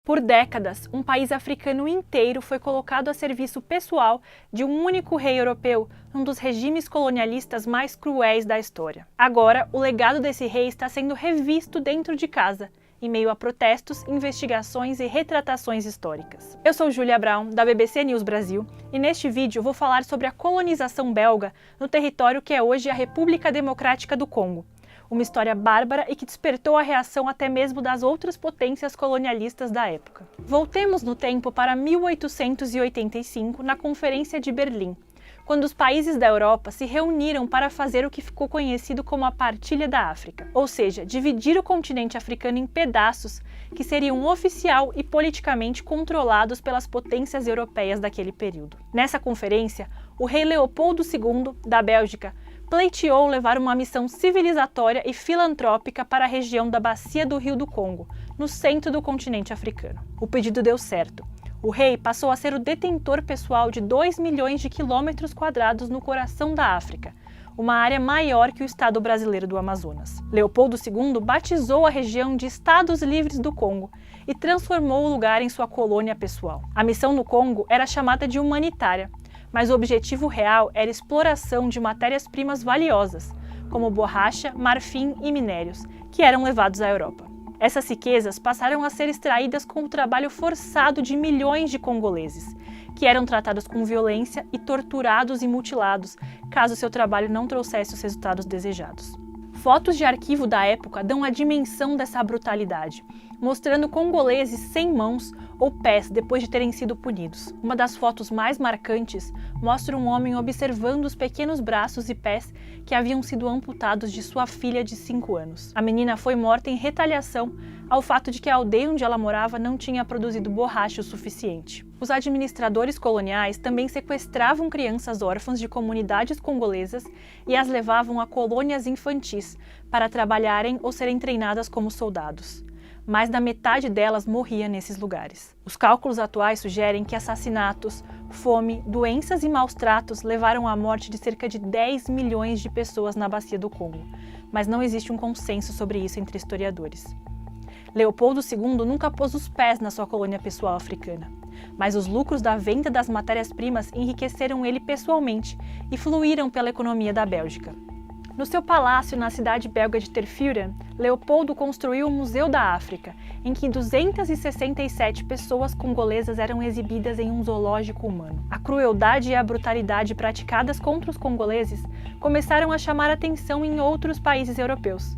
Por décadas, um país africano inteiro foi colocado a serviço pessoal de um único rei europeu, num dos regimes colonialistas mais cruéis da história. Agora, o legado desse rei está sendo revisto dentro de casa, em meio a protestos, investigações e retratações históricas. Eu sou Julia Brown, da BBC News Brasil, e neste vídeo vou falar sobre a colonização belga no território que é hoje a República Democrática do Congo. Uma história bárbara e que despertou a reação até mesmo das outras potências colonialistas da época. Voltemos no tempo para 1885, na Conferência de Berlim, quando os países da Europa se reuniram para fazer o que ficou conhecido como a Partilha da África, ou seja, dividir o continente africano em pedaços que seriam oficial e politicamente controlados pelas potências europeias daquele período. Nessa conferência, o rei Leopoldo II, da Bélgica, pleiteou levar uma missão civilizatória e filantrópica para a região da Bacia do Rio do Congo, no centro do continente africano. O pedido deu certo. O rei passou a ser o detentor pessoal de 2 milhões de quilômetros quadrados no coração da África, uma área maior que o estado brasileiro do Amazonas. Leopoldo II batizou a região de Estados Livres do Congo e transformou o lugar em sua colônia pessoal. A missão no Congo era chamada de humanitária, mas o objetivo real era a exploração de matérias-primas valiosas, como borracha, marfim e minérios, que eram levados à Europa. Essas riquezas passaram a ser extraídas com o trabalho forçado de milhões de congoleses, que eram tratados com violência e torturados e mutilados, caso seu trabalho não trouxesse os resultados desejados. Fotos de arquivo da época dão a dimensão dessa brutalidade, mostrando congoleses sem mãos ou pés depois de terem sido punidos. Uma das fotos mais marcantes mostra um homem observando os pequenos braços e pés que haviam sido amputados de sua filha de 5 anos. A menina foi morta em retaliação ao fato de que a aldeia onde ela morava não tinha produzido borracha o suficiente. Os administradores coloniais também sequestravam crianças órfãs de comunidades congolesas e as levavam a colônias infantis para trabalharem ou serem treinadas como soldados. Mais da metade delas morria nesses lugares. Os cálculos atuais sugerem que assassinatos, fome, doenças e maus-tratos levaram à morte de cerca de 10 milhões de pessoas na Bacia do Congo, mas não existe um consenso sobre isso entre historiadores. Leopoldo II nunca pôs os pés na sua colônia pessoal africana, mas os lucros da venda das matérias-primas enriqueceram ele pessoalmente e fluíram pela economia da Bélgica. No seu palácio na cidade belga de Tervuren, Leopoldo construiu o Museu da África, em que 267 pessoas congolesas eram exibidas em um zoológico humano. A crueldade e a brutalidade praticadas contra os congoleses começaram a chamar atenção em outros países europeus,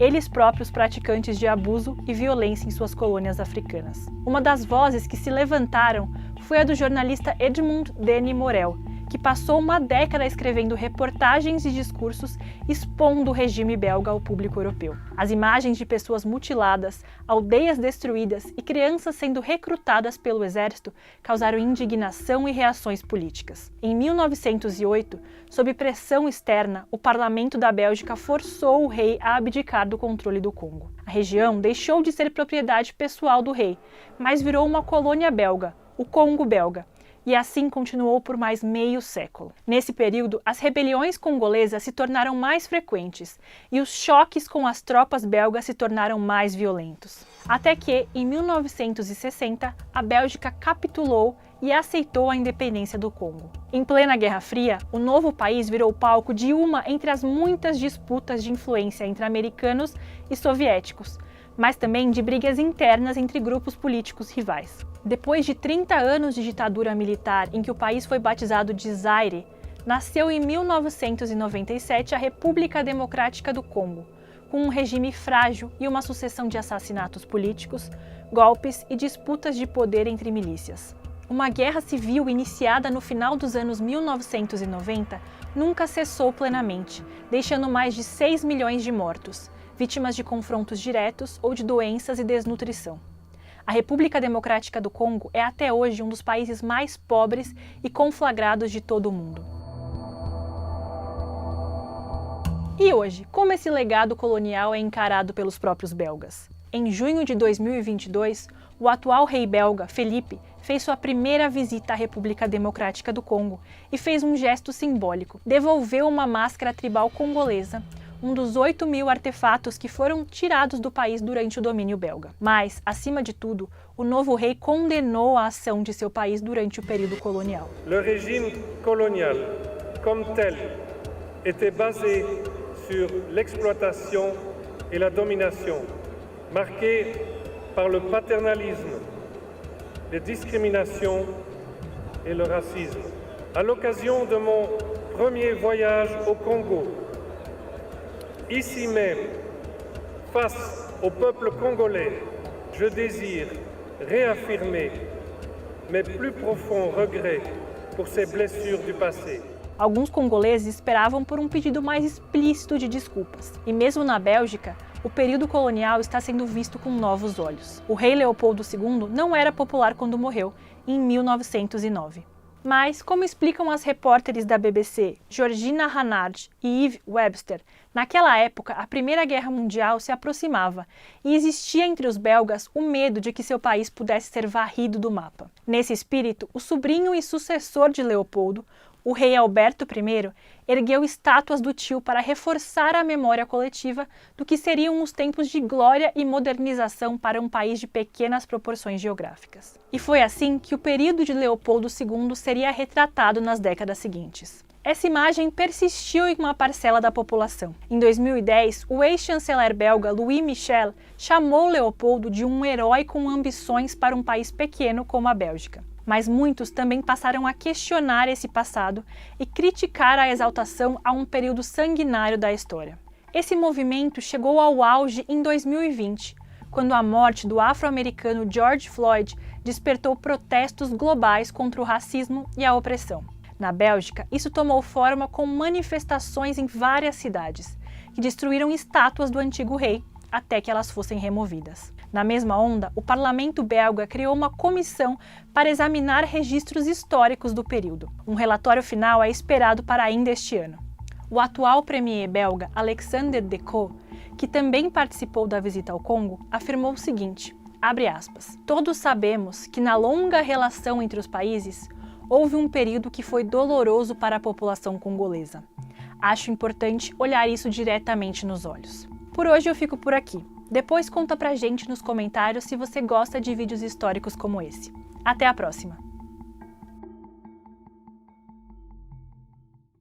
eles próprios praticantes de abuso e violência em suas colônias africanas. Uma das vozes que se levantaram foi a do jornalista Edmond Denis Morel, que passou uma década escrevendo reportagens e discursos expondo o regime belga ao público europeu. As imagens de pessoas mutiladas, aldeias destruídas e crianças sendo recrutadas pelo exército causaram indignação e reações políticas. Em 1908, sob pressão externa, o parlamento da Bélgica forçou o rei a abdicar do controle do Congo. A região deixou de ser propriedade pessoal do rei, mas virou uma colônia belga, o Congo belga, e assim continuou por mais meio século. Nesse período, as rebeliões congolesas se tornaram mais frequentes e os choques com as tropas belgas se tornaram mais violentos. Até que, em 1960, a Bélgica capitulou e aceitou a independência do Congo. Em plena Guerra Fria, o novo país virou palco de uma entre as muitas disputas de influência entre americanos e soviéticos, mas também de brigas internas entre grupos políticos rivais. Depois de 30 anos de ditadura militar em que o país foi batizado de Zaire, nasceu em 1997 a República Democrática do Congo, com um regime frágil e uma sucessão de assassinatos políticos, golpes e disputas de poder entre milícias. Uma guerra civil iniciada no final dos anos 1990 nunca cessou plenamente, deixando mais de 6 milhões de mortos, vítimas de confrontos diretos ou de doenças e desnutrição. A República Democrática do Congo é até hoje um dos países mais pobres e conflagrados de todo o mundo. E hoje, como esse legado colonial é encarado pelos próprios belgas? Em junho de 2022, o atual rei belga, Felipe, fez sua primeira visita à República Democrática do Congo e fez um gesto simbólico. Devolveu uma máscara tribal congolesa, um dos 8.000 artefatos que foram tirados do país durante o domínio belga. Mas, acima de tudo, o novo rei condenou a ação de seu país durante o período colonial. Le régime colonial, comme tel, était basé sur l'exploitation et la domination, marqué par le paternalisme, les discriminations et le racisme. À l'occasion de mon premier voyage au Congo, ici même, face au peuple congolais, je désire réaffirmer mes plus profonds regrets pour ces blessures du passé. Alguns congoleses esperavam por um pedido mais explícito de desculpas. E mesmo na Bélgica, o período colonial está sendo visto com novos olhos. O rei Leopoldo II não era popular quando morreu, em 1909. Mas, como explicam as repórteres da BBC, Georgina Hannard e Eve Webster, naquela época a Primeira Guerra Mundial se aproximava e existia entre os belgas o medo de que seu país pudesse ser varrido do mapa. Nesse espírito, o sobrinho e sucessor de Leopoldo, o rei Alberto I, ergueu estátuas do tio para reforçar a memória coletiva do que seriam os tempos de glória e modernização para um país de pequenas proporções geográficas. E foi assim que o período de Leopoldo II seria retratado nas décadas seguintes. Essa imagem persistiu em uma parcela da população. Em 2010, o ex-chanceler belga Louis Michel chamou Leopoldo de um herói com ambições para um país pequeno como a Bélgica. Mas muitos também passaram a questionar esse passado e criticar a exaltação a um período sanguinário da história. Esse movimento chegou ao auge em 2020, quando a morte do afro-americano George Floyd despertou protestos globais contra o racismo e a opressão. Na Bélgica, isso tomou forma com manifestações em várias cidades, que destruíram estátuas do antigo rei até que elas fossem removidas. Na mesma onda, o parlamento belga criou uma comissão para examinar registros históricos do período. Um relatório final é esperado para ainda este ano. O atual premier belga, Alexander De Croo, que também participou da visita ao Congo, afirmou o seguinte, abre aspas, todos sabemos que na longa relação entre os países, houve um período que foi doloroso para a população congolesa. Acho importante olhar isso diretamente nos olhos. Por hoje eu fico por aqui. Depois conta pra gente nos comentários se você gosta de vídeos históricos como esse. Até a próxima!